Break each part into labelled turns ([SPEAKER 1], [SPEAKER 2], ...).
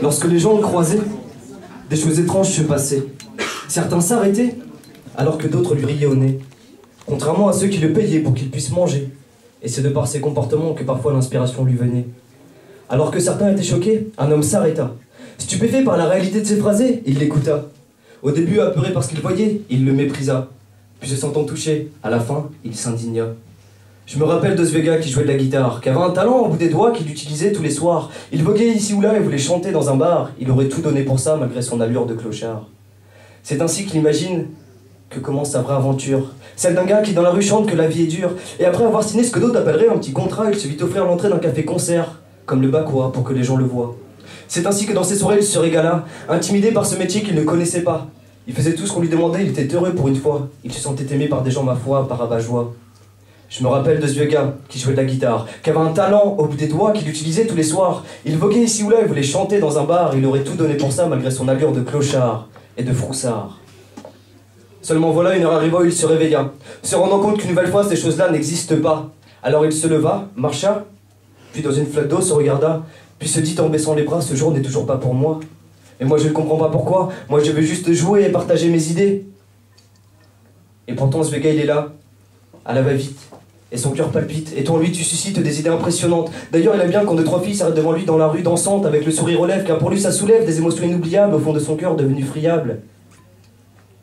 [SPEAKER 1] Lorsque les gens le croisaient, des choses étranges se passaient. Certains s'arrêtaient, alors que d'autres lui riaient au nez. Contrairement à ceux qui le payaient pour qu'il puisse manger. Et c'est de par ses comportements que parfois l'inspiration lui venait. Alors que certains étaient choqués, un homme s'arrêta. Stupéfait par la réalité de ses phrasés, il l'écouta. Au début, apeuré par ce qu'il voyait, il le méprisa. Puis se sentant touché, à la fin, il s'indigna. Je me rappelle de ce Vega qui jouait de la guitare, qui avait un talent au bout des doigts qu'il utilisait tous les soirs. Il voguait ici ou là et voulait chanter dans un bar. Il aurait tout donné pour ça, malgré son allure de clochard. C'est ainsi qu'il imagine que commence sa vraie aventure. Celle d'un gars qui dans la rue chante que la vie est dure. Et après avoir signé ce que d'autres appelleraient un petit contrat, il se vit offrir l'entrée d'un café-concert, comme le Bacoa, pour que les gens le voient. C'est ainsi que dans ses soirées, il se régala, intimidé par ce métier qu'il ne connaissait pas. Il faisait tout ce qu'on lui demandait, il était heureux pour une fois. Il se sentait aimé par des gens, ma foi, par rabat-joie. Je me rappelle de ce vieux gars qui jouait de la guitare, qui avait un talent au bout des doigts qu'il utilisait tous les soirs. Il voguait ici ou là, il voulait chanter dans un bar, il aurait tout donné pour ça malgré son allure de clochard et de froussard. Seulement voilà, une heure arriva où il se réveilla, se rendant compte qu'une nouvelle fois ces choses-là n'existent pas. Alors il se leva, marcha, puis dans une flaque d'eau se regarda, puis se dit en baissant les bras, ce jour n'est toujours pas pour moi. Et moi je ne comprends pas pourquoi, moi je veux juste jouer et partager mes idées. Et pourtant ce gars il est là, à la va-vite, et son cœur palpite, et toi en lui tu suscites des idées impressionnantes. D'ailleurs il aime bien quand deux trois filles s'arrêtent devant lui dans la rue dansante, avec le sourire aux lèvres, car pour lui ça soulève des émotions inoubliables au fond de son cœur devenu friable.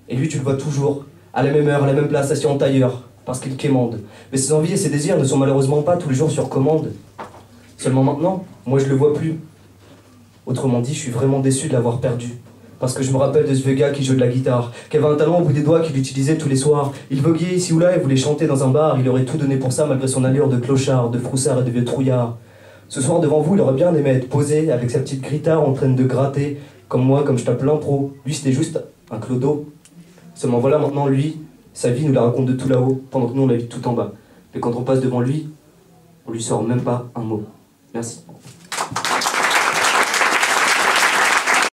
[SPEAKER 1] Et lui tu le vois toujours, à la même heure, à la même place, assis en tailleur, parce qu'il quémande. Mais ses envies et ses désirs ne sont malheureusement pas tous les jours sur commande. Seulement maintenant, moi je le vois plus. Autrement dit, je suis vraiment déçu de l'avoir perdu. Parce que je me rappelle de ce vieux gars qui jouait de la guitare, qui avait un talent au bout des doigts qu'il utilisait tous les soirs. Il voguait ici ou là et voulait chanter dans un bar, il aurait tout donné pour ça malgré son allure de clochard, de froussard et de vieux trouillard. Ce soir devant vous, il aurait bien aimé être posé avec sa petite guitare en train de gratter, comme moi, comme je tape l'impro. Lui c'était juste un clodo. Seulement voilà maintenant lui, sa vie nous la raconte de tout là-haut, pendant que nous on la vit tout en bas. Mais quand on passe devant lui, on lui sort même pas un mot. Merci.